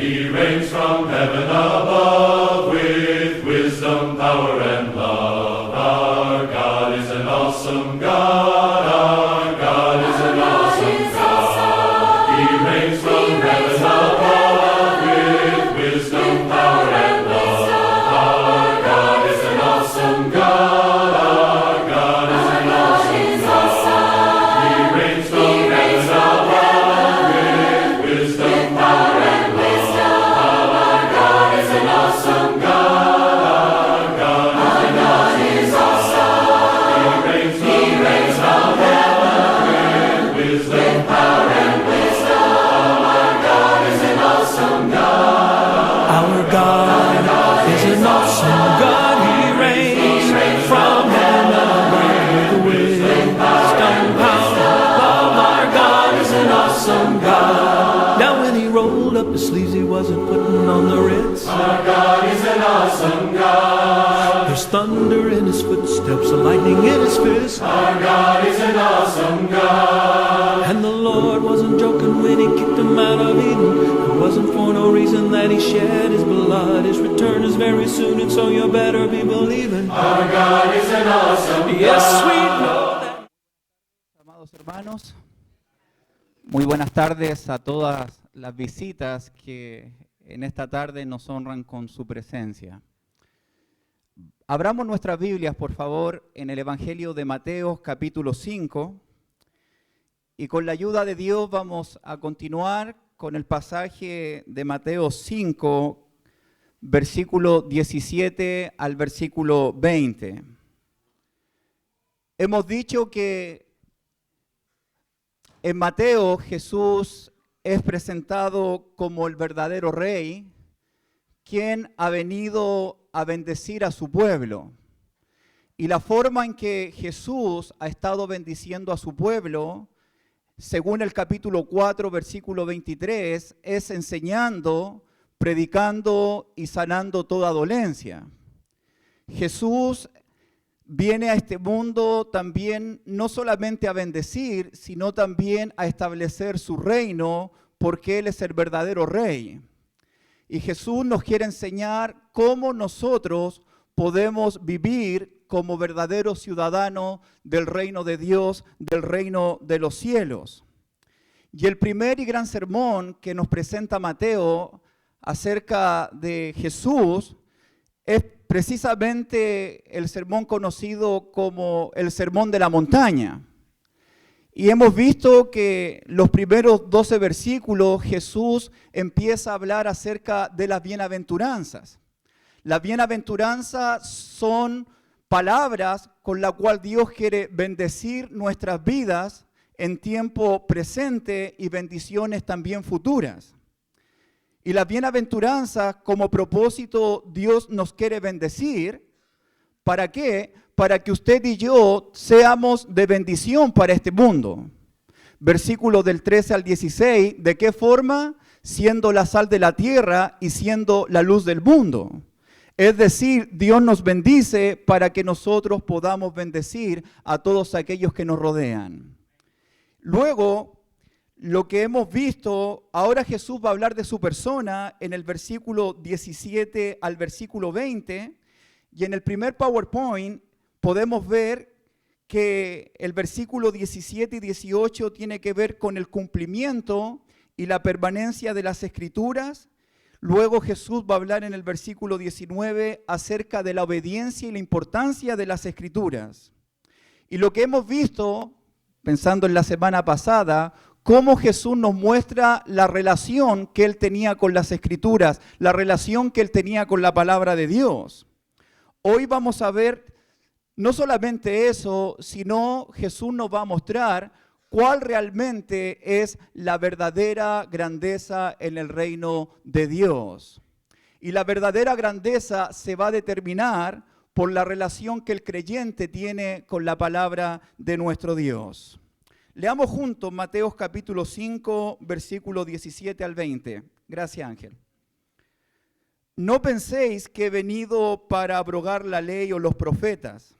He reigns from heaven above with wisdom, power, and love. Our God is an awesome God. Our God is an awesome God. He reigns from heaven above with wisdom, power, and love. Our God is an awesome God. Our God is an awesome God. He reigns from heaven above with wisdom, power, and love. Our God is an awesome God. Our God is awesome. He reigns from heaven with wisdom, power, and wisdom. Our God is an awesome God. Our God is an awesome God. He reigns from heaven with wisdom, power, love. Our God is an awesome God. Now when he rolled up his sleeves, he wasn't putting on the Ritz. Our God is an awesome God. There's thunder in his footsteps, lightning in his fist. Our God is an awesome God. And the Lord wasn't joking when he kicked him out of Eden. It wasn't for no reason that he shed his blood. His return is very soon, and so you better be believing. Our God is an awesome God. Yes, we know that. Amados hermanos, muy buenas tardes a todas las visitas que en esta tarde nos honran con su presencia. Abramos nuestras Biblias, por favor, en el Evangelio de Mateo, capítulo 5, y con la ayuda de Dios vamos a continuar con el pasaje de Mateo 5, versículo 17 al versículo 20. Hemos dicho que en Mateo Jesús es presentado como el verdadero rey, quien ha venido a bendecir a su pueblo. Y la forma en que Jesús ha estado bendiciendo a su pueblo, según el capítulo 4, versículo 23, es enseñando, predicando y sanando toda dolencia. Jesús viene a este mundo también no solamente a bendecir, sino también a establecer su reino, porque Él es el verdadero rey. Y Jesús nos quiere enseñar cómo nosotros podemos vivir como verdaderos ciudadanos del reino de Dios, del reino de los cielos. Y el primer y gran sermón que nos presenta Mateo acerca de Jesús es precisamente el sermón conocido como el Sermón de la Montaña. Y hemos visto que los primeros 12 versículos Jesús empieza a hablar acerca de las bienaventuranzas. Las bienaventuranzas son palabras con las cuales Dios quiere bendecir nuestras vidas en tiempo presente y bendiciones también futuras. Y las bienaventuranzas, como propósito, Dios nos quiere bendecir. ¿Para qué? Para que usted y yo seamos de bendición para este mundo. Versículos del 13 al 16, ¿de qué forma? Siendo la sal de la tierra y siendo la luz del mundo. Es decir, Dios nos bendice para que nosotros podamos bendecir a todos aquellos que nos rodean. Luego, lo que hemos visto, ahora Jesús va a hablar de su persona en el versículo 17 al versículo 20, y en el primer PowerPoint podemos ver que el versículo 17 y 18 tiene que ver con el cumplimiento y la permanencia de las Escrituras. Luego Jesús va a hablar en el versículo 19 acerca de la obediencia y la importancia de las Escrituras. Y lo que hemos visto, pensando en la semana pasada, cómo Jesús nos muestra la relación que Él tenía con las Escrituras, la relación que Él tenía con la palabra de Dios. Hoy vamos a ver no solamente eso, sino Jesús nos va a mostrar cuál realmente es la verdadera grandeza en el reino de Dios. Y la verdadera grandeza se va a determinar por la relación que el creyente tiene con la palabra de nuestro Dios. Leamos juntos Mateo capítulo 5, versículo 17 al 20. Gracias, Ángel. No penséis que he venido para abrogar la ley o los profetas.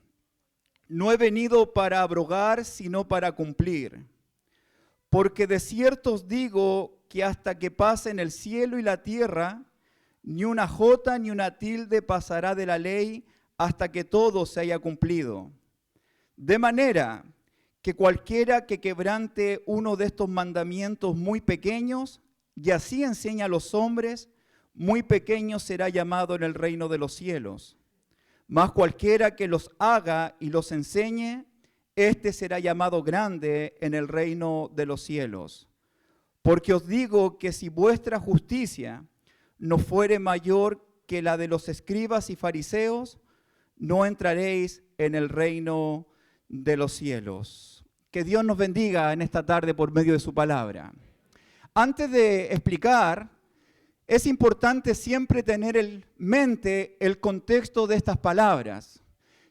No he venido para abrogar, sino para cumplir. Porque de cierto os digo que hasta que pasen el cielo y la tierra, ni una jota ni una tilde pasará de la ley hasta que todo se haya cumplido. De manera que cualquiera que quebrante uno de estos mandamientos muy pequeños, y así enseña a los hombres, muy pequeño será llamado en el reino de los cielos. Mas cualquiera que los haga y los enseñe, éste será llamado grande en el reino de los cielos. Porque os digo que si vuestra justicia no fuere mayor que la de los escribas y fariseos, no entraréis en el reino de los cielos. Que Dios nos bendiga en esta tarde por medio de su palabra. Antes de explicar, es importante siempre tener en mente el contexto de estas palabras.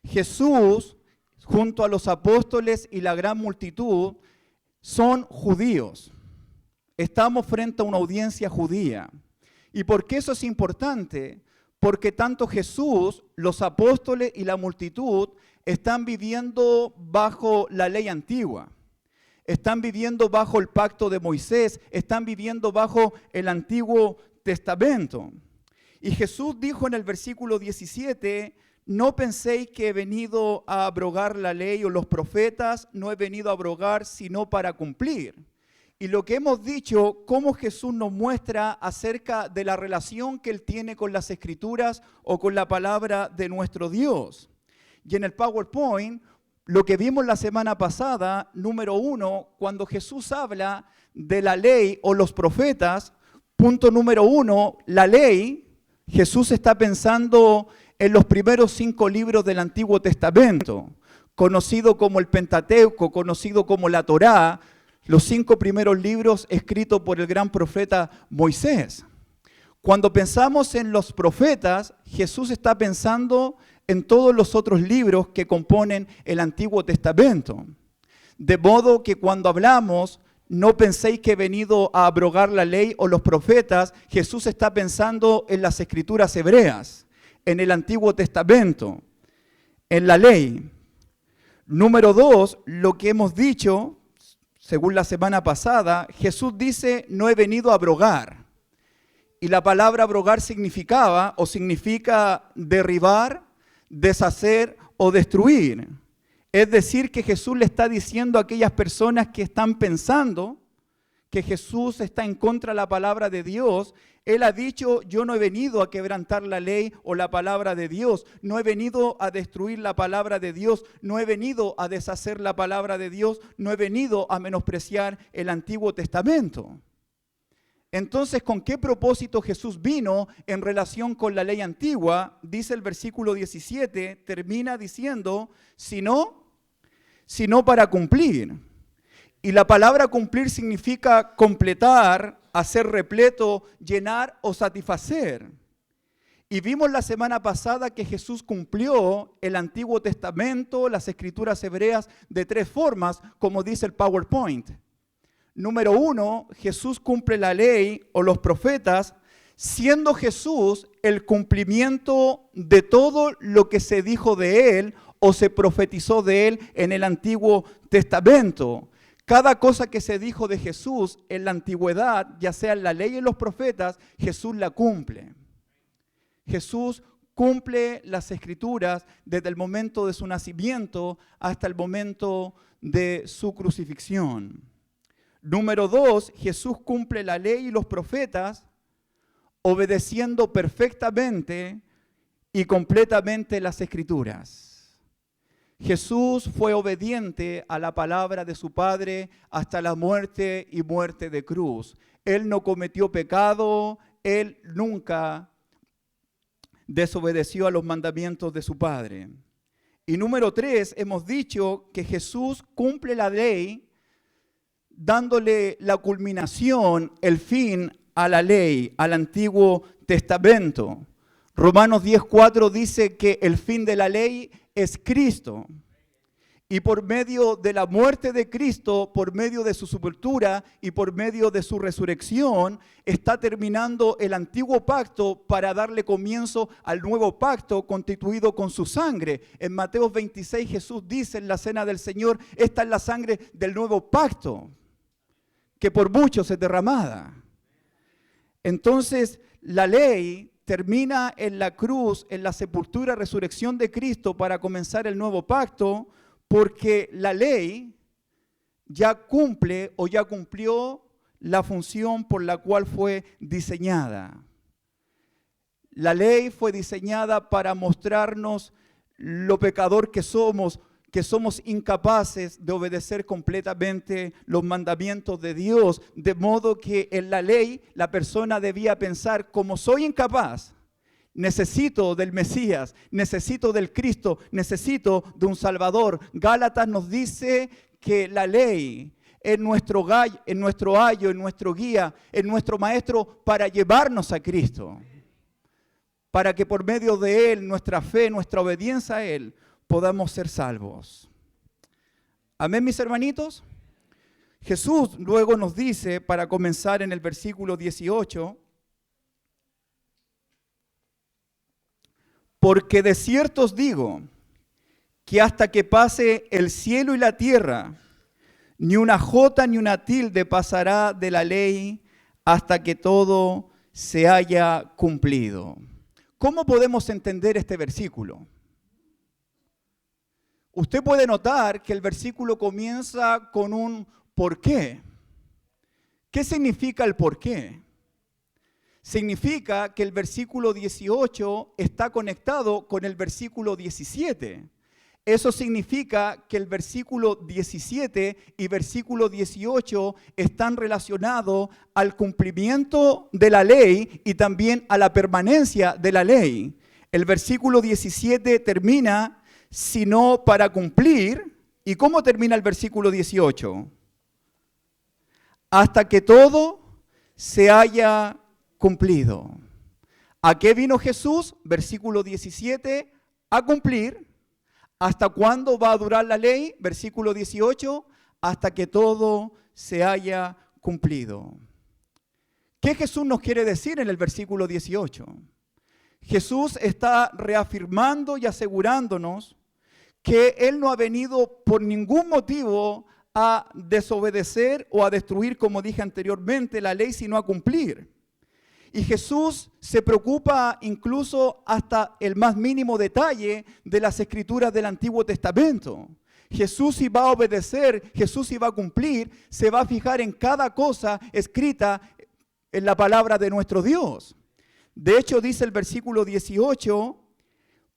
Jesús, junto a los apóstoles y la gran multitud, son judíos. Estamos frente a una audiencia judía. ¿Y por qué eso es importante? Porque tanto Jesús, los apóstoles y la multitud están viviendo bajo la ley antigua. Están viviendo bajo el pacto de Moisés, están viviendo bajo el Antiguo Testamento. Y Jesús dijo en el versículo 17, no penséis que he venido a abrogar la ley o los profetas, no he venido a abrogar sino para cumplir. Y lo que hemos dicho, cómo Jesús nos muestra acerca de la relación que Él tiene con las Escrituras o con la palabra de nuestro Dios. Y en el PowerPoint, lo que vimos la semana pasada, número 1, cuando Jesús habla de la ley o los profetas, punto número 1, la ley, Jesús está pensando en los primeros 5 libros del Antiguo Testamento, conocido como el Pentateuco, conocido como la Torá, los 5 primeros libros escritos por el gran profeta Moisés. Cuando pensamos en los profetas, Jesús está pensando en todos los otros libros que componen el Antiguo Testamento. De modo que cuando hablamos, no penséis que he venido a abrogar la ley o los profetas, Jesús está pensando en las Escrituras hebreas, en el Antiguo Testamento, en la ley. Número 2, lo que hemos dicho, según la semana pasada, Jesús dice, no he venido a abrogar. Y la palabra abrogar significa derribar, deshacer o destruir. Es decir, que Jesús le está diciendo a aquellas personas que están pensando que Jesús está en contra de la palabra de Dios. Él ha dicho, yo no he venido a quebrantar la ley o la palabra de Dios. No he venido a destruir la palabra de Dios. No he venido a deshacer la palabra de Dios. No he venido a menospreciar el Antiguo Testamento. Entonces, ¿con qué propósito Jesús vino en relación con la ley antigua? Dice el versículo 17, termina diciendo, sino para cumplir. Y la palabra cumplir significa completar, hacer repleto, llenar o satisfacer. Y vimos la semana pasada que Jesús cumplió el Antiguo Testamento, las Escrituras hebreas, de 3 formas, como dice el PowerPoint. Número 1, Jesús cumple la ley o los profetas, siendo Jesús el cumplimiento de todo lo que se dijo de Él o se profetizó de Él en el Antiguo Testamento. Cada cosa que se dijo de Jesús en la antigüedad, ya sea en la ley y en los profetas, Jesús la cumple. Jesús cumple las Escrituras desde el momento de su nacimiento hasta el momento de su crucifixión. Número 2, Jesús cumple la ley y los profetas obedeciendo perfectamente y completamente las Escrituras. Jesús fue obediente a la palabra de su Padre hasta la muerte y muerte de cruz. Él no cometió pecado, Él nunca desobedeció a los mandamientos de su Padre. Y número 3, hemos dicho que Jesús cumple la ley dándole la culminación, el fin a la ley, al Antiguo Testamento. Romanos 10:4 dice que el fin de la ley es Cristo. Y por medio de la muerte de Cristo, por medio de su sepultura y por medio de su resurrección, está terminando el antiguo pacto para darle comienzo al nuevo pacto constituido con su sangre. En Mateo 26 Jesús dice en la cena del Señor, esta es la sangre del nuevo pacto, que por muchos es derramada. Entonces, la ley termina en la cruz, en la sepultura, resurrección de Cristo para comenzar el nuevo pacto, porque la ley ya cumple o ya cumplió la función por la cual fue diseñada. La ley fue diseñada para mostrarnos lo pecador que somos incapaces de obedecer completamente los mandamientos de Dios, de modo que en la ley la persona debía pensar, como soy incapaz, necesito del Mesías, necesito del Cristo, necesito de un Salvador. Gálatas nos dice que la ley es nuestro ayo, es nuestro guía, es nuestro maestro para llevarnos a Cristo, para que por medio de Él, nuestra fe, nuestra obediencia a Él, podamos ser salvos. Amén, mis hermanitos. Jesús luego nos dice, para comenzar en el versículo 18, porque de cierto os digo, que hasta que pase el cielo y la tierra, ni una jota ni una tilde pasará de la ley hasta que todo se haya cumplido. ¿Cómo podemos entender este versículo? Usted puede notar que el versículo comienza con un ¿por qué? ¿Qué significa el por qué? Significa que el versículo 18 está conectado con el versículo 17. Eso significa que el versículo 17 y versículo 18 están relacionados al cumplimiento de la ley y también a la permanencia de la ley. El versículo 17 termina, sino para cumplir. ¿Y cómo termina el versículo 18? Hasta que todo se haya cumplido. ¿A qué vino Jesús? Versículo 17, a cumplir. ¿Hasta cuándo va a durar la ley? Versículo 18, hasta que todo se haya cumplido. ¿Qué Jesús nos quiere decir en el versículo 18? Jesús está reafirmando y asegurándonos que Él no ha venido por ningún motivo a desobedecer o a destruir, como dije anteriormente, la ley, sino a cumplir. Y Jesús se preocupa incluso hasta el más mínimo detalle de las escrituras del Antiguo Testamento. Jesús, si va a obedecer, Jesús, si va a cumplir, se va a fijar en cada cosa escrita en la palabra de nuestro Dios. De hecho, dice el versículo 18,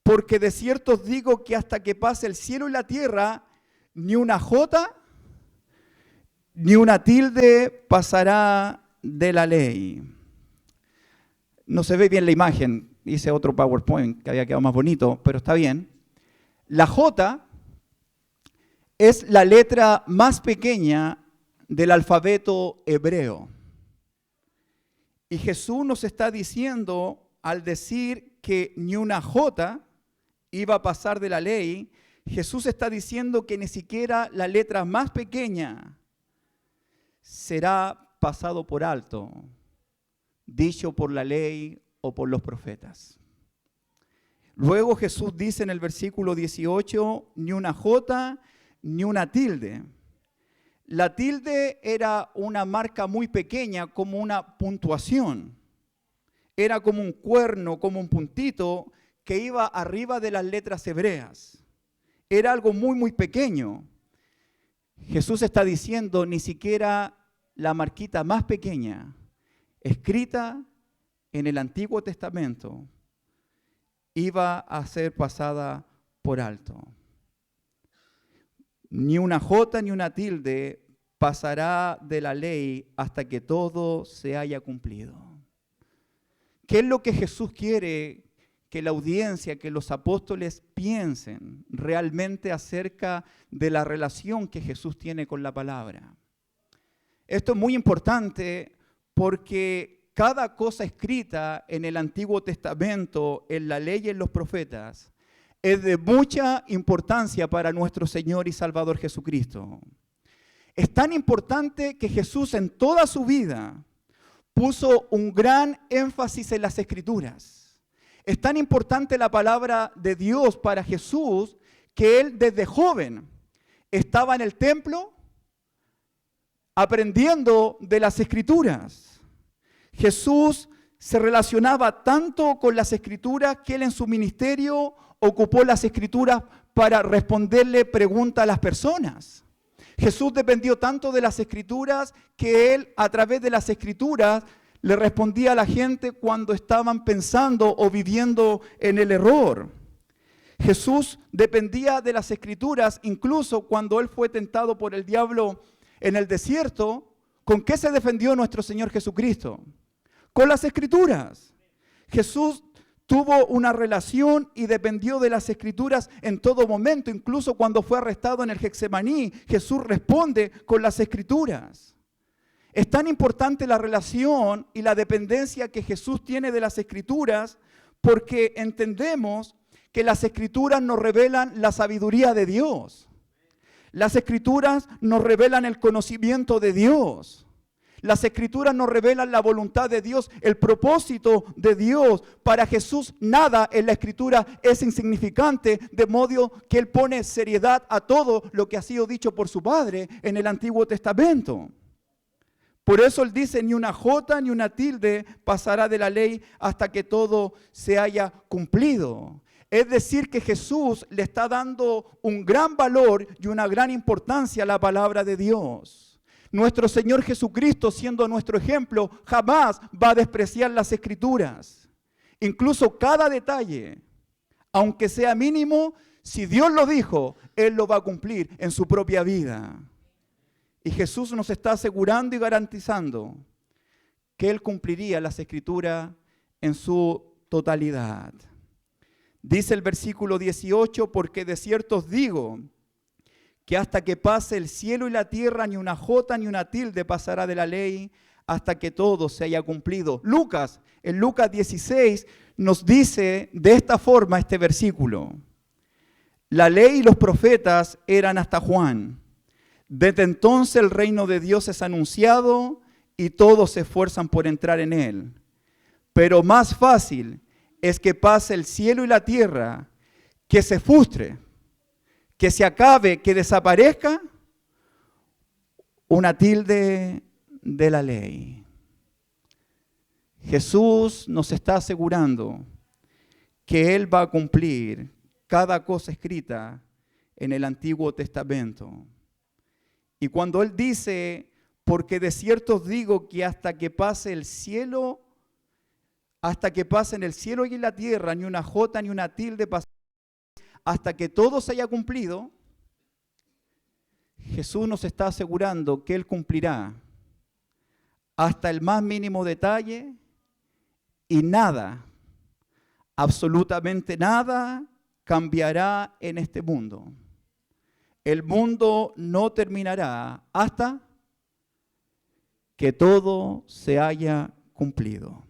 porque de cierto os digo que hasta que pase el cielo y la tierra, ni una jota, ni una tilde pasará de la ley. No se ve bien la imagen, hice otro PowerPoint que había quedado más bonito, pero está bien. La J es la letra más pequeña del alfabeto hebreo. Y Jesús nos está diciendo, al decir que ni una J iba a pasar de la ley, Jesús está diciendo que ni siquiera la letra más pequeña será pasado por alto, dicho por la ley o por los profetas. Luego Jesús dice en el versículo 18, ni una jota, ni una tilde. La tilde era una marca muy pequeña, como una puntuación. Era como un cuerno, como un puntito que iba arriba de las letras hebreas. Era algo muy pequeño. Jesús está diciendo, ni siquiera la marquita más pequeña escrita en el Antiguo Testamento iba a ser pasada por alto. Ni una jota ni una tilde pasará de la ley hasta que todo se haya cumplido. ¿Qué es lo que Jesús quiere que la audiencia, que los apóstoles piensen realmente acerca de la relación que Jesús tiene con la palabra? Esto es muy importante porque cada cosa escrita en el Antiguo Testamento, en la ley y en los profetas, es de mucha importancia para nuestro Señor y Salvador Jesucristo. Es tan importante que Jesús en toda su vida puso un gran énfasis en las Escrituras. Es tan importante la palabra de Dios para Jesús que Él desde joven estaba en el templo aprendiendo de las Escrituras. Jesús se relacionaba tanto con las Escrituras que él en su ministerio ocupó las Escrituras para responderle preguntas a las personas. Jesús dependió tanto de las Escrituras que él a través de las Escrituras le respondía a la gente cuando estaban pensando o viviendo en el error. Jesús dependía de las Escrituras incluso cuando él fue tentado por el diablo en el desierto. ¿Con qué se defendió nuestro Señor Jesucristo? Con las Escrituras. Jesús tuvo una relación y dependió de las Escrituras en todo momento. Incluso cuando fue arrestado en el Getsemaní, Jesús responde con las Escrituras. Es tan importante la relación y la dependencia que Jesús tiene de las Escrituras porque entendemos que las Escrituras nos revelan la sabiduría de Dios. Las Escrituras nos revelan el conocimiento de Dios. Las Escrituras nos revelan la voluntad de Dios, el propósito de Dios. Para Jesús nada en la Escritura es insignificante, de modo que Él pone seriedad a todo lo que ha sido dicho por su Padre en el Antiguo Testamento. Por eso Él dice, ni una jota ni una tilde pasará de la ley hasta que todo se haya cumplido. Es decir, que Jesús le está dando un gran valor y una gran importancia a la palabra de Dios. Nuestro Señor Jesucristo, siendo nuestro ejemplo, jamás va a despreciar las Escrituras. Incluso cada detalle, aunque sea mínimo, si Dios lo dijo, Él lo va a cumplir en su propia vida. Y Jesús nos está asegurando y garantizando que Él cumpliría las Escrituras en su totalidad. Dice el versículo 18, porque de cierto os digo, que hasta que pase el cielo y la tierra, ni una jota ni una tilde pasará de la ley hasta que todo se haya cumplido. En Lucas 16 nos dice de esta forma este versículo. La ley y los profetas eran hasta Juan. Desde entonces el reino de Dios es anunciado y todos se esfuerzan por entrar en él. Pero más fácil es que pase el cielo y la tierra, que se frustre, que se acabe, que desaparezca una tilde de la ley. Jesús nos está asegurando que Él va a cumplir cada cosa escrita en el Antiguo Testamento. Y cuando Él dice, porque de cierto os digo que hasta que pase el cielo, hasta que pasen el cielo y la tierra, ni una jota ni una tilde pasará, hasta que todo se haya cumplido, Jesús nos está asegurando que Él cumplirá hasta el más mínimo detalle y nada, absolutamente nada, cambiará en este mundo. El mundo no terminará hasta que todo se haya cumplido.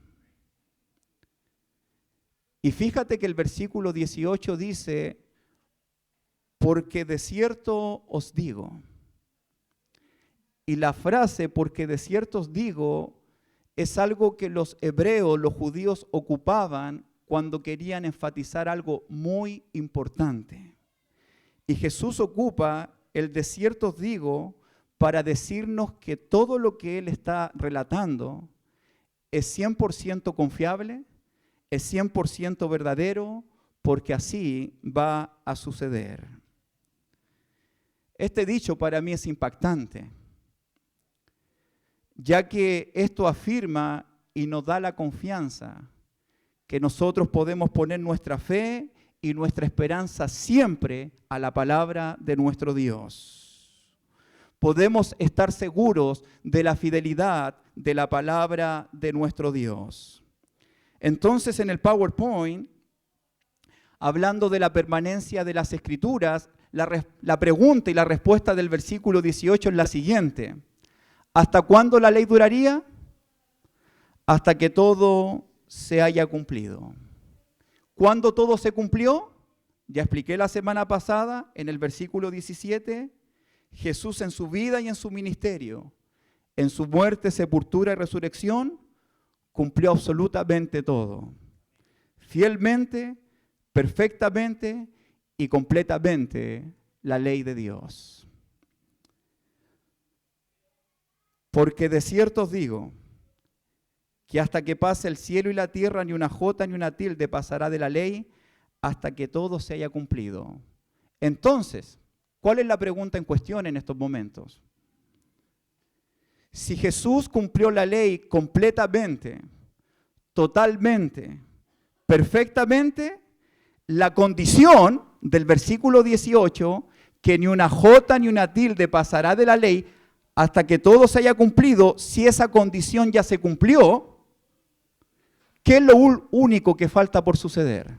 Y fíjate que el versículo 18 dice, porque de cierto os digo. Y la frase, porque de cierto os digo, es algo que los hebreos, los judíos, ocupaban cuando querían enfatizar algo muy importante. Y Jesús ocupa el de cierto os digo para decirnos que todo lo que Él está relatando es 100% confiable, es 100% verdadero, porque así va a suceder. Este dicho para mí es impactante, ya que esto afirma y nos da la confianza que nosotros podemos poner nuestra fe y nuestra esperanza siempre a la palabra de nuestro Dios. Podemos estar seguros de la fidelidad de la palabra de nuestro Dios. Entonces, en el PowerPoint, hablando de la permanencia de las Escrituras, la pregunta y la respuesta del versículo 18 es la siguiente. ¿Hasta cuándo la ley duraría? Hasta que todo se haya cumplido. ¿Cuándo todo se cumplió? Ya expliqué la semana pasada, en el versículo 17, Jesús en su vida y en su ministerio, en su muerte, sepultura y resurrección, cumplió absolutamente todo. Fielmente, perfectamente y completamente la ley de Dios. Porque de cierto os digo que hasta que pase el cielo y la tierra, ni una jota ni una tilde pasará de la ley hasta que todo se haya cumplido. Entonces, ¿cuál es la pregunta en cuestión en estos momentos? Si Jesús cumplió la ley completamente, totalmente, perfectamente, la condición del versículo 18, que ni una jota ni una tilde pasará de la ley hasta que todo se haya cumplido, si esa condición ya se cumplió, ¿qué es lo único que falta por suceder?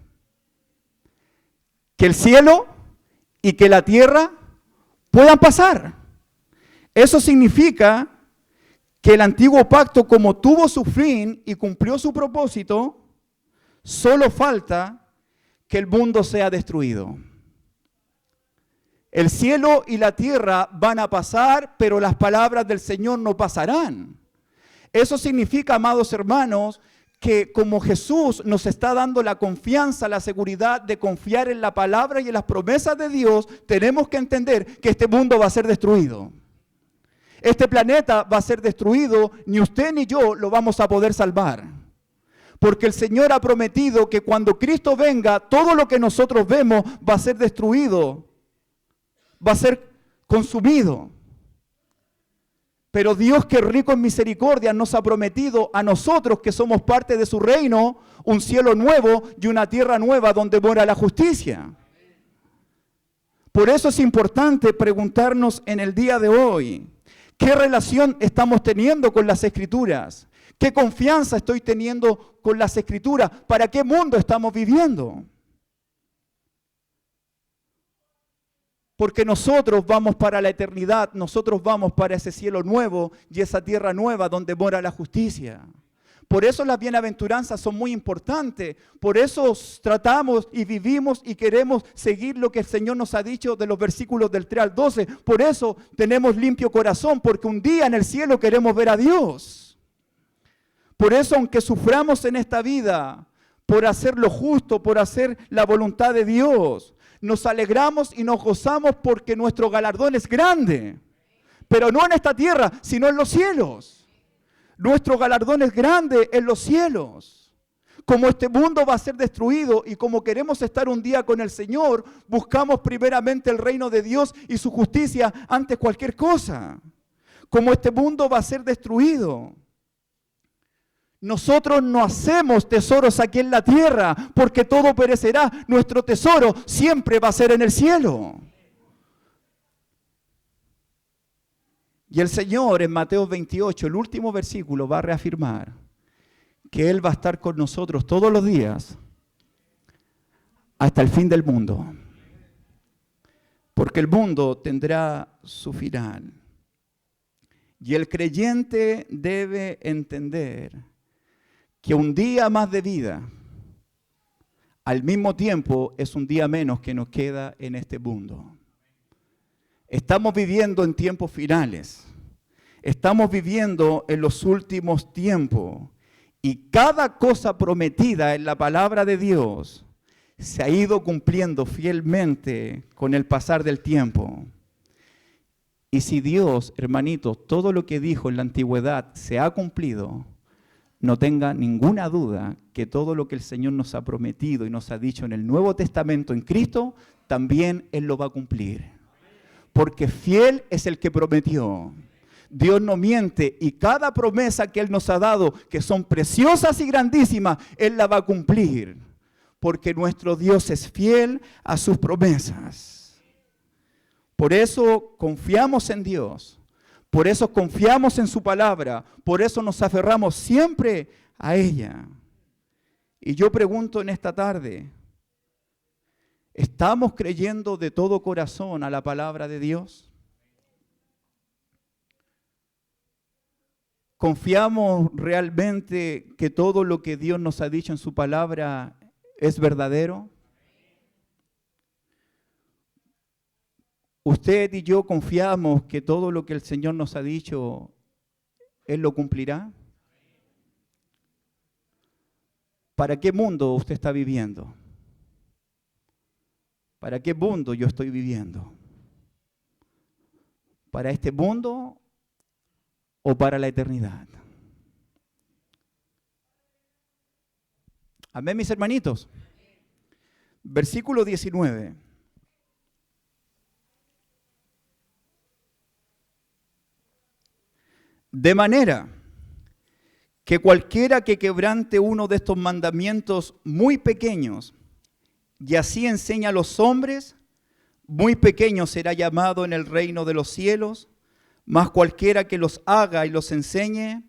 Que el cielo y que la tierra puedan pasar. Eso significa que el antiguo pacto, como tuvo su fin y cumplió su propósito, solo falta que el mundo sea destruido. El cielo y la tierra van a pasar, pero las palabras del Señor no pasarán. Eso significa, amados hermanos, que como Jesús nos está dando la confianza, la seguridad de confiar en la palabra y en las promesas de Dios, tenemos que entender que este mundo va a ser destruido. Este planeta va a ser destruido, ni usted ni yo lo vamos a poder salvar. Porque el Señor ha prometido que cuando Cristo venga, todo lo que nosotros vemos va a ser destruido, va a ser consumido. Pero Dios, que es rico en misericordia, nos ha prometido a nosotros que somos parte de su reino, un cielo nuevo y una tierra nueva donde mora la justicia. Por eso es importante preguntarnos en el día de hoy, ¿qué relación estamos teniendo con las Escrituras? ¿Qué confianza estoy teniendo con las Escrituras? ¿Para qué mundo estamos viviendo? Porque nosotros vamos para la eternidad, nosotros vamos para ese cielo nuevo y esa tierra nueva donde mora la justicia. Por eso las bienaventuranzas son muy importantes, por eso tratamos y vivimos y queremos seguir lo que el Señor nos ha dicho de los versículos del 3 al 12. Por eso tenemos limpio corazón, porque un día en el cielo queremos ver a Dios. Por eso, aunque suframos en esta vida por hacer lo justo, por hacer la voluntad de Dios, nos alegramos y nos gozamos porque nuestro galardón es grande. Pero no en esta tierra, sino en los cielos. Nuestro galardón es grande en los cielos. Como este mundo va a ser destruido y como queremos estar un día con el Señor, buscamos primeramente el reino de Dios y su justicia antes cualquier cosa. Como este mundo va a ser destruido, nosotros no hacemos tesoros aquí en la tierra, porque todo perecerá. Nuestro tesoro siempre va a ser en el cielo. Y el Señor en Mateo 28, el último versículo, va a reafirmar que Él va a estar con nosotros todos los días hasta el fin del mundo. Porque el mundo tendrá su final. Y el creyente debe entender que un día más de vida, al mismo tiempo, es un día menos que nos queda en este mundo. Estamos viviendo en tiempos finales. Estamos viviendo en los últimos tiempos. Y cada cosa prometida en la palabra de Dios se ha ido cumpliendo fielmente con el pasar del tiempo. Y si Dios, hermanitos, todo lo que dijo en la antigüedad se ha cumplido, no tenga ninguna duda que todo lo que el Señor nos ha prometido y nos ha dicho en el Nuevo Testamento en Cristo, también Él lo va a cumplir. Porque fiel es el que prometió. Dios no miente y cada promesa que Él nos ha dado, que son preciosas y grandísimas, Él la va a cumplir. Porque nuestro Dios es fiel a sus promesas. Por eso confiamos en Dios. Por eso confiamos en su palabra, por eso nos aferramos siempre a ella. Y yo pregunto en esta tarde, ¿estamos creyendo de todo corazón a la palabra de Dios? ¿Confiamos realmente que todo lo que Dios nos ha dicho en su palabra es verdadero? ¿Usted y yo confiamos que todo lo que el Señor nos ha dicho, Él lo cumplirá? ¿Para qué mundo usted está viviendo? ¿Para qué mundo yo estoy viviendo? ¿Para este mundo o para la eternidad? Amén, mis hermanitos. Versículo 19. De manera que cualquiera que quebrante uno de estos mandamientos muy pequeños y así enseña a los hombres, muy pequeño será llamado en el reino de los cielos, mas cualquiera que los haga y los enseñe,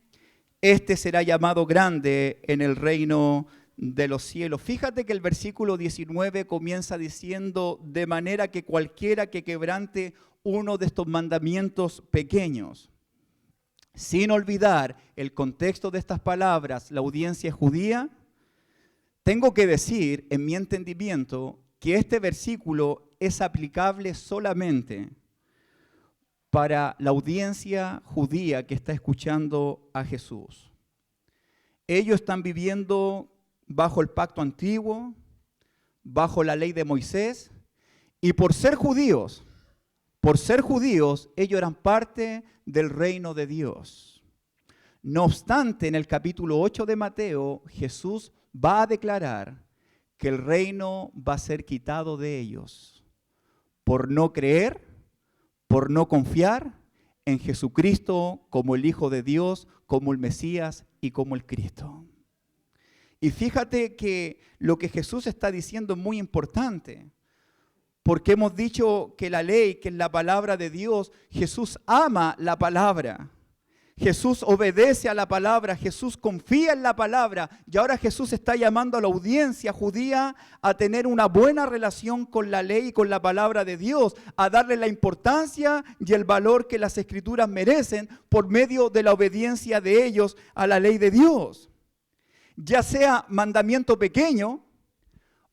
este será llamado grande en el reino de los cielos. Fíjate que el versículo 19 comienza diciendo, de manera que cualquiera que quebrante uno de estos mandamientos pequeños. Sin olvidar el contexto de estas palabras, la audiencia judía, tengo que decir, en mi entendimiento, que este versículo es aplicable solamente para la audiencia judía que está escuchando a Jesús. Ellos están viviendo bajo el pacto antiguo, bajo la ley de Moisés, y por ser judíos, ellos eran parte del reino de Dios. No obstante, en el capítulo 8 de Mateo, Jesús va a declarar que el reino va a ser quitado de ellos por no creer, por no confiar en Jesucristo como el Hijo de Dios, como el Mesías y como el Cristo. Y fíjate que lo que Jesús está diciendo es muy importante. Porque hemos dicho que la ley, que es la palabra de Dios, Jesús ama la palabra. Jesús obedece a la palabra, Jesús confía en la palabra. Y ahora Jesús está llamando a la audiencia judía a tener una buena relación con la ley y con la palabra de Dios, a darle la importancia y el valor que las Escrituras merecen por medio de la obediencia de ellos a la ley de Dios. Ya sea mandamiento pequeño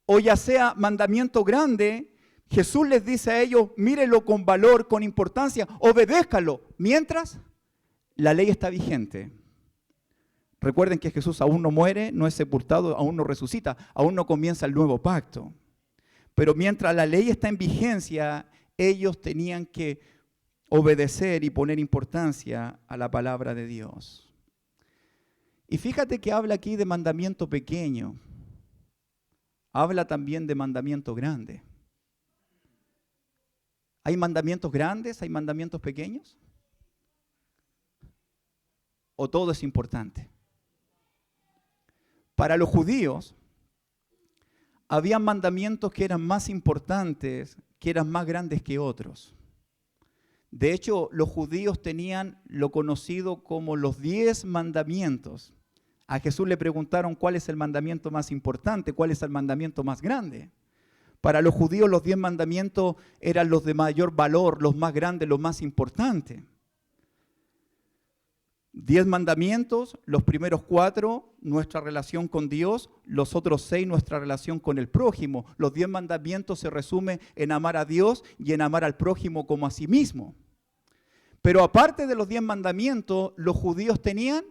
o ya sea mandamiento grande, Jesús les dice a ellos, mírenlo con valor, con importancia, obedézcanlo, mientras la ley está vigente. Recuerden que Jesús aún no muere, no es sepultado, aún no resucita, aún no comienza el nuevo pacto. Pero mientras la ley está en vigencia, ellos tenían que obedecer y poner importancia a la palabra de Dios. Y fíjate que habla aquí de mandamiento pequeño, habla también de mandamiento grande. ¿Hay mandamientos grandes? ¿Hay mandamientos pequeños? ¿O todo es importante? Para los judíos, había mandamientos que eran más importantes, que eran más grandes que otros. De hecho, los judíos tenían lo conocido como los 10 mandamientos. A Jesús le preguntaron cuál es el mandamiento más importante, cuál es el mandamiento más grande. Para los judíos los 10 mandamientos eran los de mayor valor, los más grandes, los más importantes. 10 mandamientos, los primeros 4, nuestra relación con Dios, los otros 6, nuestra relación con el prójimo. Los 10 mandamientos se resumen en amar a Dios y en amar al prójimo como a sí mismo. Pero aparte de los 10 mandamientos, los judíos tenían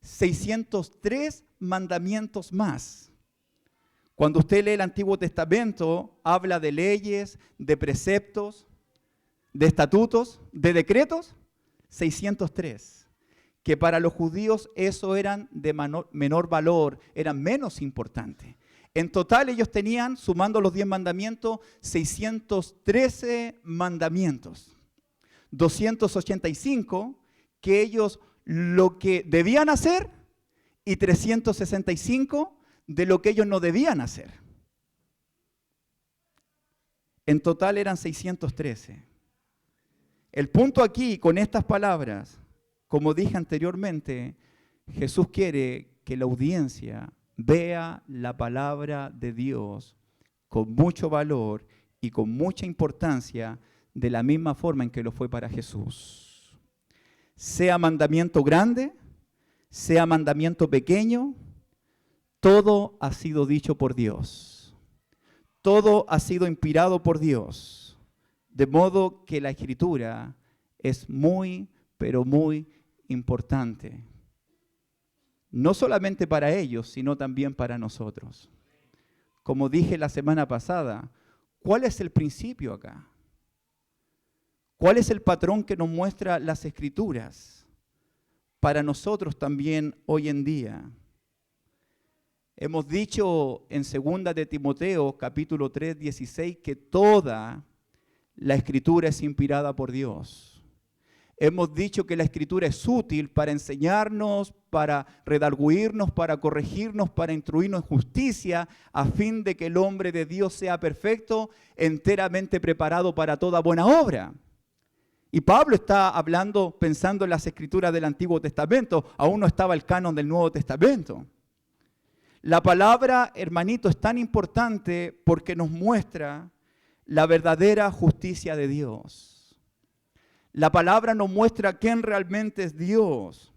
603 mandamientos más. Cuando usted lee el Antiguo Testamento, habla de leyes, de preceptos, de estatutos, de decretos, 603. Que para los judíos eso eran de menor valor, eran menos importantes. En total ellos tenían, sumando los 10 mandamientos, 613 mandamientos. 285 que ellos lo que debían hacer y 365 de lo que ellos no debían hacer. En total eran 613. El punto aquí con estas palabras, como dije anteriormente, Jesús quiere que la audiencia vea la palabra de Dios con mucho valor y con mucha importancia, de la misma forma en que lo fue para Jesús. Sea mandamiento grande, sea mandamiento pequeño, todo ha sido dicho por Dios. Todo ha sido inspirado por Dios. De modo que la Escritura es muy, pero muy importante. No solamente para ellos, sino también para nosotros. Como dije la semana pasada, ¿cuál es el principio acá? ¿Cuál es el patrón que nos muestra las Escrituras para nosotros también hoy en día? Hemos dicho en 2 de Timoteo, capítulo 3, 16, que toda la Escritura es inspirada por Dios. Hemos dicho que la Escritura es útil para enseñarnos, para redarguirnos, para corregirnos, para instruirnos en justicia, a fin de que el hombre de Dios sea perfecto, enteramente preparado para toda buena obra. Y Pablo está hablando, pensando en las Escrituras del Antiguo Testamento. Aún no estaba el canon del Nuevo Testamento. La palabra, hermanito, es tan importante porque nos muestra la verdadera justicia de Dios. La palabra nos muestra quién realmente es Dios.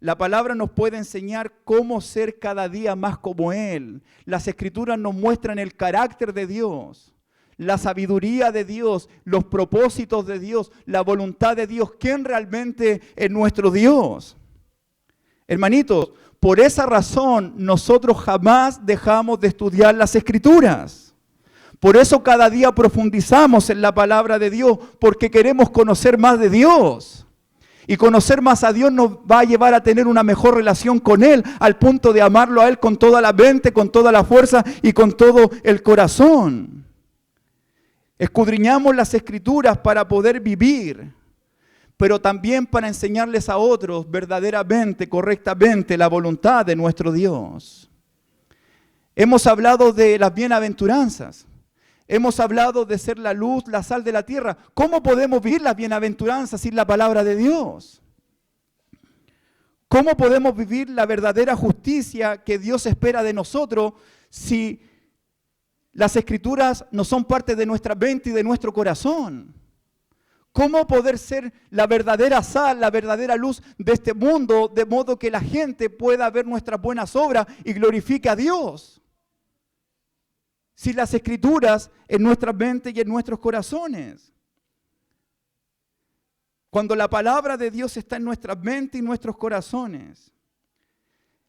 La palabra nos puede enseñar cómo ser cada día más como Él. Las Escrituras nos muestran el carácter de Dios, la sabiduría de Dios, los propósitos de Dios, la voluntad de Dios, quién realmente es nuestro Dios. Hermanitos, por esa razón nosotros jamás dejamos de estudiar las Escrituras. Por eso cada día profundizamos en la palabra de Dios, porque queremos conocer más de Dios. Y conocer más a Dios nos va a llevar a tener una mejor relación con Él, al punto de amarlo a Él con toda la mente, con toda la fuerza y con todo el corazón. Escudriñamos las Escrituras para poder vivir, pero también para enseñarles a otros verdaderamente, correctamente, la voluntad de nuestro Dios. Hemos hablado de las bienaventuranzas. Hemos hablado de ser la luz, la sal de la tierra. ¿Cómo podemos vivir las bienaventuranzas sin la palabra de Dios? ¿Cómo podemos vivir la verdadera justicia que Dios espera de nosotros si las Escrituras no son parte de nuestra mente y de nuestro corazón? ¿Cómo poder ser la verdadera sal, la verdadera luz de este mundo, de modo que la gente pueda ver nuestras buenas obras y glorifique a Dios? Si las Escrituras en nuestra mente y en nuestros corazones. Cuando la palabra de Dios está en nuestra mente y nuestros corazones,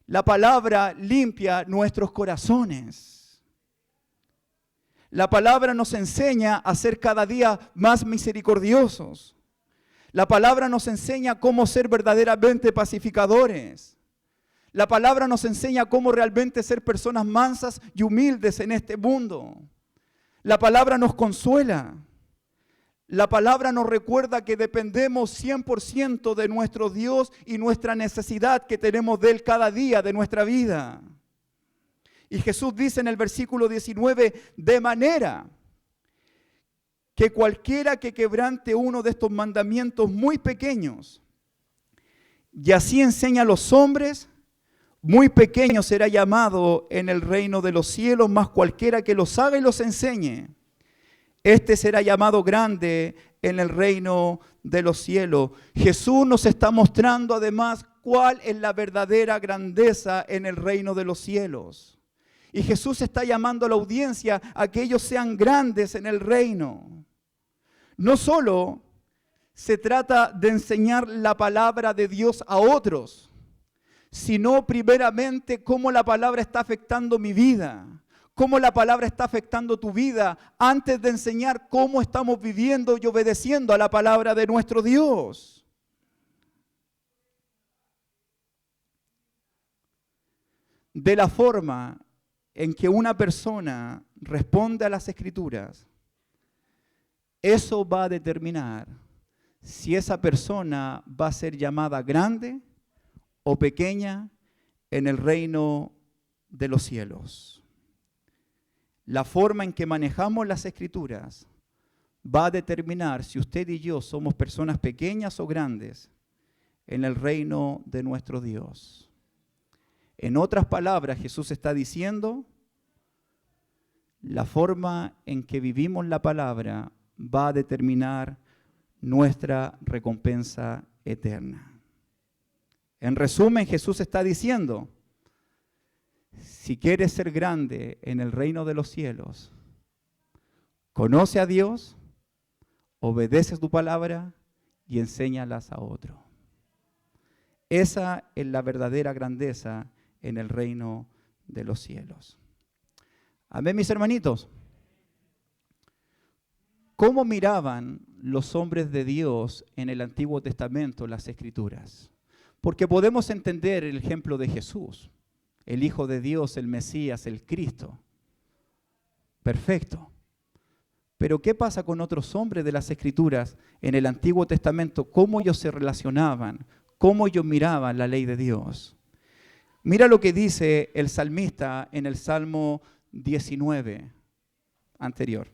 la palabra limpia nuestros corazones. La palabra nos enseña a ser cada día más misericordiosos. La palabra nos enseña cómo ser verdaderamente pacificadores. La palabra nos enseña cómo realmente ser personas mansas y humildes en este mundo. La palabra nos consuela. La palabra nos recuerda que dependemos 100% de nuestro Dios y nuestra necesidad que tenemos de Él cada día de nuestra vida. Y Jesús dice en el versículo 19, de manera que cualquiera que quebrante uno de estos mandamientos muy pequeños y así enseña a los hombres, muy pequeño será llamado en el reino de los cielos, mas cualquiera que los haga y los enseñe, este será llamado grande en el reino de los cielos. Jesús nos está mostrando además cuál es la verdadera grandeza en el reino de los cielos. Y Jesús está llamando a la audiencia a que ellos sean grandes en el reino. No solo se trata de enseñar la palabra de Dios a otros, sino primeramente cómo la palabra está afectando mi vida, cómo la palabra está afectando tu vida, antes de enseñar cómo estamos viviendo y obedeciendo a la palabra de nuestro Dios. De la forma en que una persona responde a las Escrituras, eso va a determinar si esa persona va a ser llamada grande o pequeña en el reino de los cielos. La forma en que manejamos las Escrituras va a determinar si usted y yo somos personas pequeñas o grandes en el reino de nuestro Dios. En otras palabras, Jesús está diciendo, la forma en que vivimos la palabra va a determinar nuestra recompensa eterna. En resumen, Jesús está diciendo, si quieres ser grande en el reino de los cielos, conoce a Dios, obedece tu palabra y enséñalas a otro. Esa es la verdadera grandeza en el reino de los cielos. Amén, mis hermanitos. ¿Cómo miraban los hombres de Dios en el Antiguo Testamento las Escrituras? Porque podemos entender el ejemplo de Jesús. el Hijo de Dios, el Mesías, el Cristo. Perfecto. Pero ¿qué pasa con otros hombres de las Escrituras en el Antiguo Testamento? ¿Cómo ellos se relacionaban? ¿Cómo ellos miraban la ley de Dios? Mira lo que dice el salmista en el Salmo 19 anterior.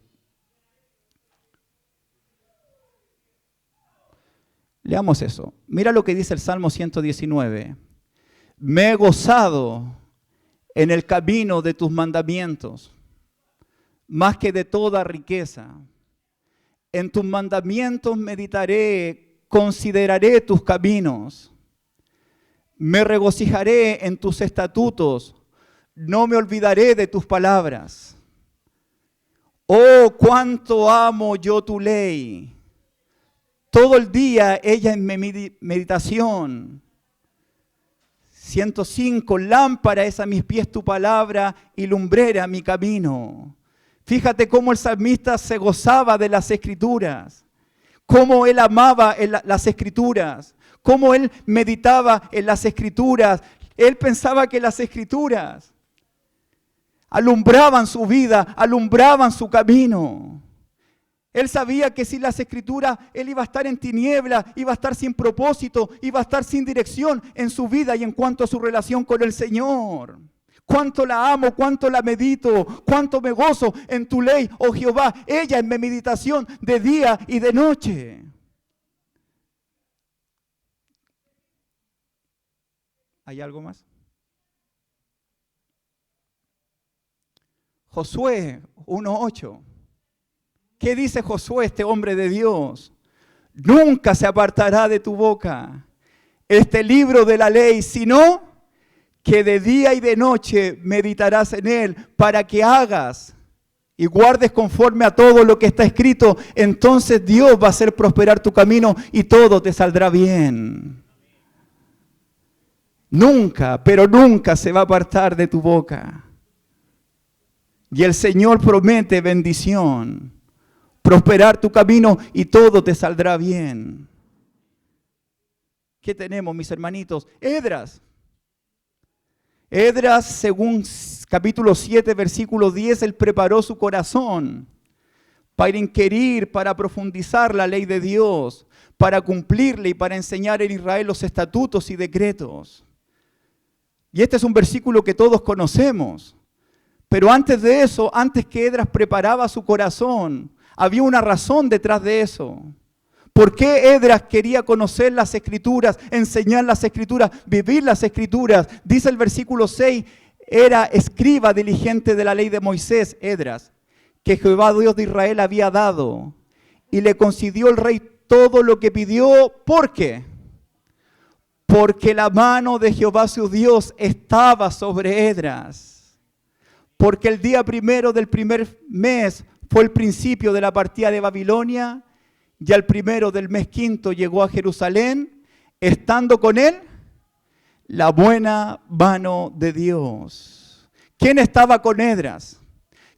Leamos eso. Mira lo que dice el Salmo 119. Me he gozado en el camino de tus mandamientos, más que de toda riqueza. En tus mandamientos meditaré, consideraré tus caminos. Me regocijaré en tus estatutos, no me olvidaré de tus palabras. Oh, cuánto amo yo tu ley. Todo el día ella en mi meditación. 105, lámpara es a mis pies tu palabra y lumbrera mi camino. Fíjate cómo el salmista se gozaba de las Escrituras, cómo él amaba las Escrituras, cómo él meditaba en las Escrituras. Él pensaba que las Escrituras alumbraban su vida, alumbraban su camino. Él sabía que sin las Escrituras él iba a estar en tiniebla, iba a estar sin propósito, iba a estar sin dirección en su vida y en cuanto a su relación con el Señor. Cuánto la amo, cuánto la medito, cuánto me gozo en tu ley, oh Jehová. Ella es mi meditación de día y de noche. ¿Hay algo más? Josué 1:8. ¿Qué dice Josué, este hombre de Dios? Nunca se apartará de tu boca este libro de la ley, sino que de día y de noche meditarás en él para que hagas y guardes conforme a todo lo que está escrito. Entonces Dios va a hacer prosperar tu camino y todo te saldrá bien. Nunca, pero nunca se va a apartar de tu boca. Y el Señor promete bendición, prosperar tu camino y todo te saldrá bien. ¿Qué tenemos, mis hermanitos? Esdras. Esdras, según capítulo 7, versículo 10, él preparó su corazón para inquirir, para profundizar la ley de Dios, para cumplirle y para enseñar en Israel los estatutos y decretos. Y este es un versículo que todos conocemos. Pero antes de eso, antes que Esdras preparaba su corazón, había una razón detrás de eso. ¿Por qué Esdras quería conocer las Escrituras, enseñar las Escrituras, vivir las Escrituras? Dice el versículo 6, era escriba diligente de la ley de Moisés, Esdras, que Jehová Dios de Israel había dado, y le concedió el rey todo lo que pidió. ¿Por qué? Porque la mano de Jehová su Dios estaba sobre Esdras. Porque el día primero del primer mes fue el principio de la partida de Babilonia, y al primero del mes quinto llegó a Jerusalén, estando con él la buena mano de Dios. ¿Quién estaba con Esdras?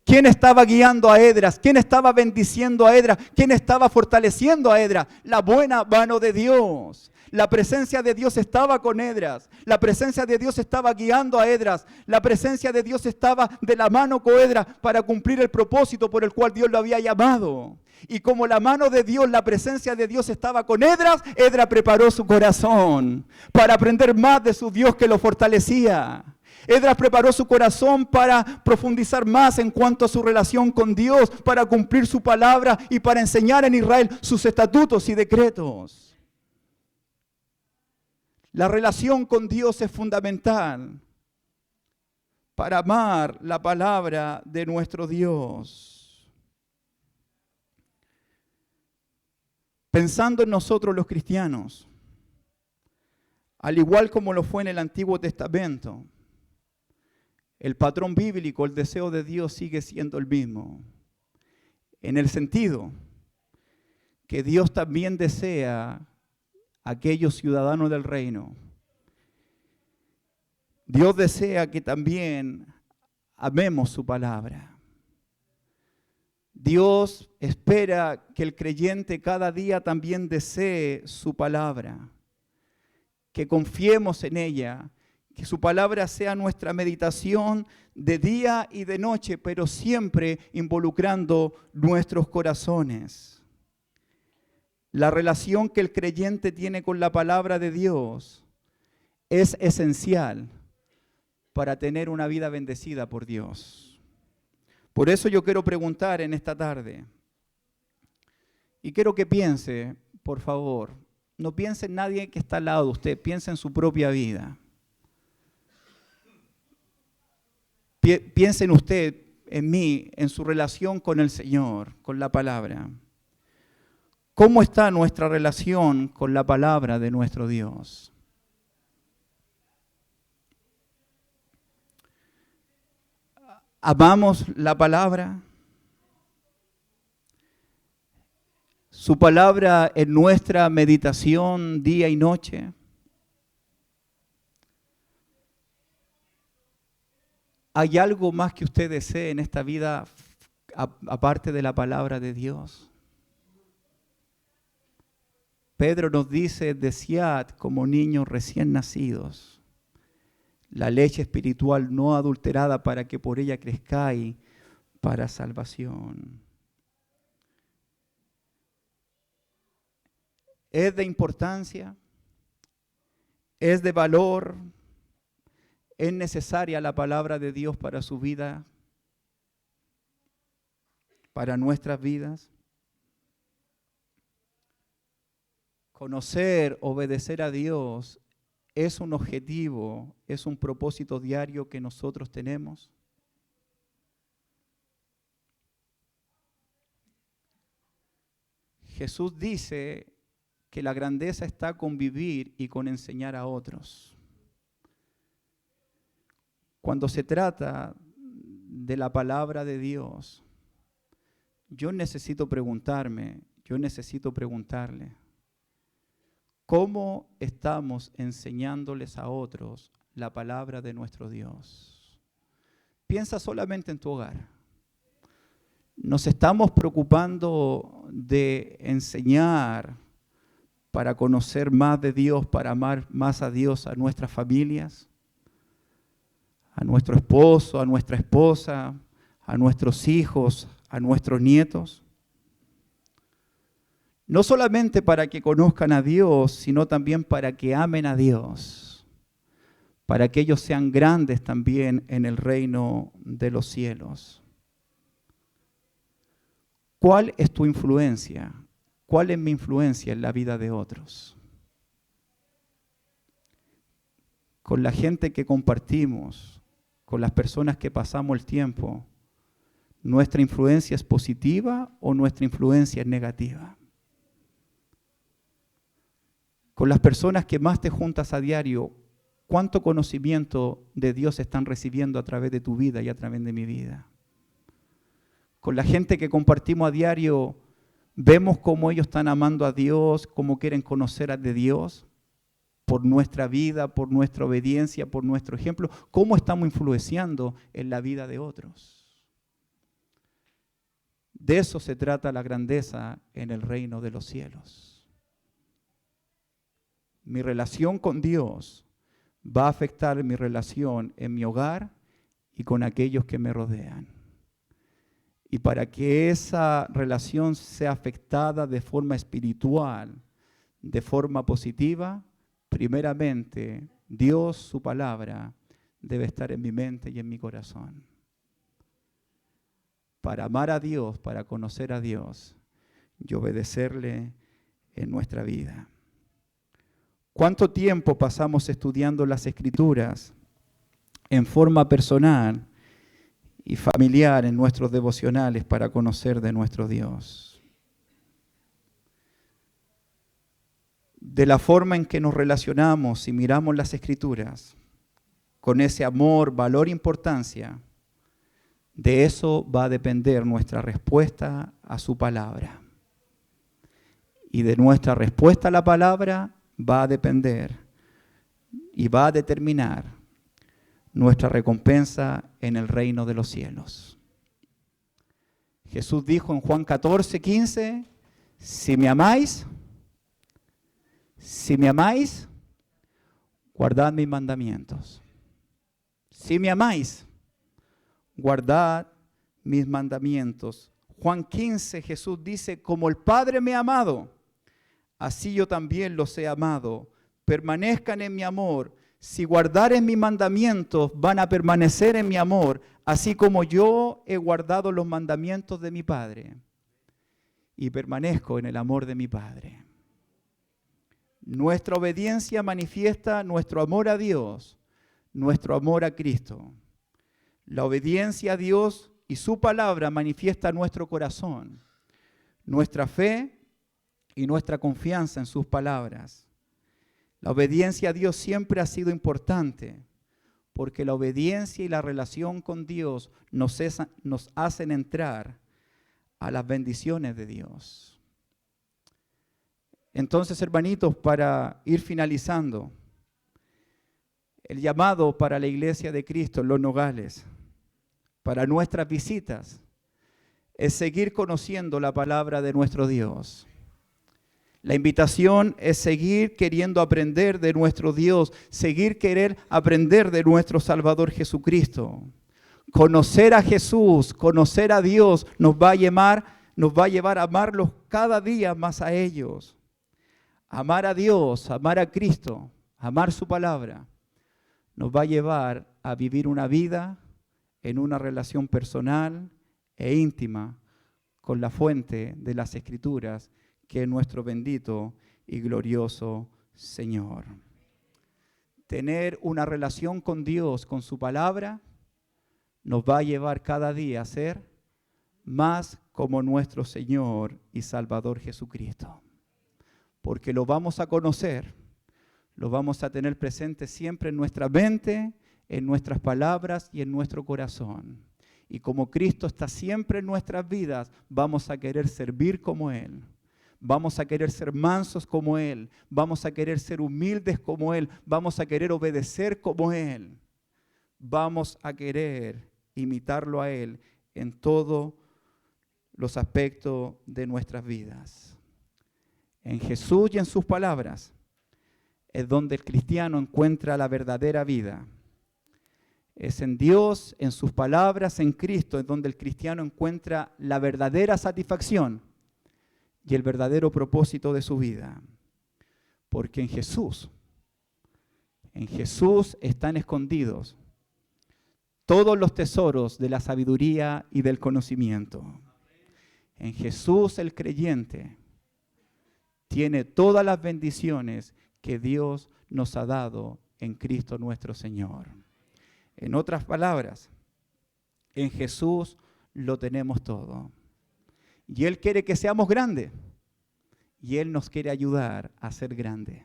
¿Quién estaba guiando a Esdras? ¿Quién estaba bendiciendo a Esdras? ¿Quién estaba fortaleciendo a Esdras? La buena mano de Dios. La presencia de Dios estaba con Esdras. La presencia de Dios estaba guiando a Esdras. La presencia de Dios estaba de la mano con Esdras para cumplir el propósito por el cual Dios lo había llamado. Y como la mano de Dios, la presencia de Dios estaba con Esdras, Esdras preparó su corazón para aprender más de su Dios que lo fortalecía. Esdras preparó su corazón para profundizar más en cuanto a su relación con Dios, para cumplir su palabra y para enseñar en Israel sus estatutos y decretos. La relación con Dios es fundamental para amar la palabra de nuestro Dios. Pensando en nosotros los cristianos, al igual como lo fue en el Antiguo Testamento, el patrón bíblico, el deseo de Dios sigue siendo el mismo, en el sentido que Dios también desea aquellos ciudadanos del reino. Dios desea que también amemos su palabra. Dios espera que el creyente cada día también desee su palabra, que confiemos en ella, Que su palabra sea nuestra meditación de día y de noche, pero siempre involucrando nuestros corazones. La relación que el creyente tiene con la palabra de Dios es esencial para tener una vida bendecida por Dios. Por eso yo quiero preguntar en esta tarde, y quiero que piense, por favor, no piense en nadie que está al lado de usted, piense en su propia vida. Piense en usted, en mí, en su relación con el Señor, con la palabra. ¿Cómo está nuestra relación con la palabra de nuestro Dios? ¿Amamos la palabra? ¿Su palabra en nuestra meditación día y noche? ¿Hay algo más que usted desee en esta vida aparte de la palabra de Dios? Pedro nos dice, desead como niños recién nacidos la leche espiritual no adulterada para que por ella crezcáis para salvación. ¿Es de importancia? ¿Es de valor? ¿Es necesaria la palabra de Dios para su vida? ¿Para nuestras vidas? Conocer, obedecer a Dios es un objetivo, es un propósito diario que nosotros tenemos. Jesús dice que la grandeza está con vivir y con enseñar a otros. Cuando se trata de la palabra de Dios, yo necesito preguntarle, ¿cómo estamos enseñándoles a otros la palabra de nuestro Dios? Piensa solamente en tu hogar. ¿Nos estamos preocupando de enseñar para conocer más de Dios, para amar más a Dios, a nuestras familias, a nuestro esposo, a nuestra esposa, a nuestros hijos, a nuestros nietos? No solamente para que conozcan a Dios, sino también para que amen a Dios, para que ellos sean grandes también en el reino de los cielos. ¿Cuál es tu influencia? ¿Cuál es mi influencia en la vida de otros? Con la gente que compartimos, con las personas que pasamos el tiempo, ¿nuestra influencia es positiva o nuestra influencia es negativa? Con las personas que más te juntas a diario, ¿cuánto conocimiento de Dios están recibiendo a través de tu vida y a través de mi vida? Con la gente que compartimos a diario, ¿vemos cómo ellos están amando a Dios, cómo quieren conocer a Dios? Por nuestra vida, por nuestra obediencia, por nuestro ejemplo, ¿cómo estamos influenciando en la vida de otros? De eso se trata la grandeza en el reino de los cielos. Mi relación con Dios va a afectar mi relación en mi hogar y con aquellos que me rodean. Y para que esa relación sea afectada de forma espiritual, de forma positiva, primeramente, Dios, su palabra, debe estar en mi mente y en mi corazón. Para amar a Dios, para conocer a Dios y obedecerle en nuestra vida. ¿Cuánto tiempo pasamos estudiando las Escrituras en forma personal y familiar en nuestros devocionales para conocer de nuestro Dios? De la forma en que nos relacionamos y miramos las Escrituras, con ese amor, valor e importancia, de eso va a depender nuestra respuesta a su palabra. Y de nuestra respuesta a la palabra va a depender y va a determinar nuestra recompensa en el reino de los cielos. Jesús dijo en Juan 14:15, si me amáis, guardad mis mandamientos. Si me amáis, guardad mis mandamientos. Juan 15, Jesús dice, como el Padre me ha amado, así yo también los he amado. Permanezcan en mi amor. Si guardaren mis mandamientos, van a permanecer en mi amor, así como yo he guardado los mandamientos de mi Padre y permanezco en el amor de mi Padre. Nuestra obediencia manifiesta nuestro amor a Dios, nuestro amor a Cristo. La obediencia a Dios y su palabra manifiesta nuestro corazón, nuestra fe y nuestra confianza en sus palabras. La obediencia a Dios siempre ha sido importante, porque la obediencia y la relación con Dios nos hacen entrar a las bendiciones de Dios. Entonces, hermanitos, para ir finalizando, el llamado para la Iglesia de Cristo en Los Nogales, para nuestras visitas, es seguir conociendo la palabra de nuestro Dios. La invitación es seguir queriendo aprender de nuestro Dios, seguir querer aprender de nuestro Salvador Jesucristo. Conocer a Jesús, conocer a Dios nos va a llevar a amarlos cada día más a ellos. Amar a Dios, amar a Cristo, amar su palabra, nos va a llevar a vivir una vida en una relación personal e íntima con la fuente de las Escrituras, que es nuestro bendito y glorioso Señor. Tener una relación con Dios, con su palabra, nos va a llevar cada día a ser más como nuestro Señor y Salvador Jesucristo. Porque lo vamos a conocer, lo vamos a tener presente siempre en nuestra mente, en nuestras palabras y en nuestro corazón. Y como Cristo está siempre en nuestras vidas, vamos a querer servir como Él. Vamos a querer ser mansos como Él. Vamos a querer ser humildes como Él. Vamos a querer obedecer como Él. Vamos a querer imitarlo a Él en todos los aspectos de nuestras vidas. En Jesús y en sus palabras es donde el cristiano encuentra la verdadera vida. Es en Dios, en sus palabras, en Cristo, es donde el cristiano encuentra la verdadera satisfacción y el verdadero propósito de su vida. Porque en Jesús están escondidos todos los tesoros de la sabiduría y del conocimiento. En Jesús el creyente tiene todas las bendiciones que Dios nos ha dado en Cristo nuestro Señor. En otras palabras, en Jesús lo tenemos todo. Y Él quiere que seamos grandes. Y Él nos quiere ayudar a ser grandes.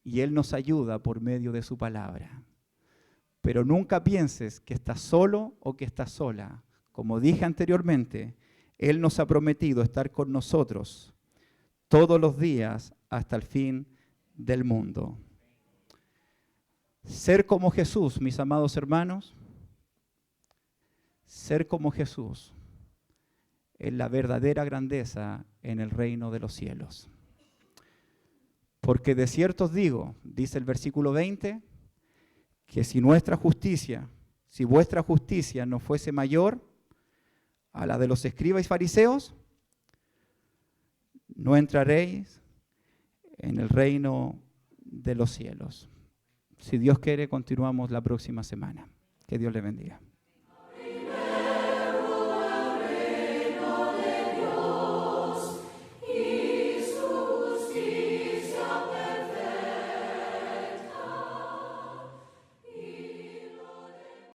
Y Él nos ayuda por medio de su palabra. Pero nunca pienses que estás solo o que estás sola. Como dije anteriormente, Él nos ha prometido estar con nosotros todos los días hasta el fin del mundo. Ser como Jesús, mis amados hermanos, ser como Jesús es la verdadera grandeza en el reino de los cielos. Porque de cierto os digo, dice el versículo 20, que si vuestra justicia no fuese mayor a la de los escribas y fariseos, no entraréis en el reino de los cielos. Si Dios quiere, continuamos la próxima semana. Que Dios le bendiga.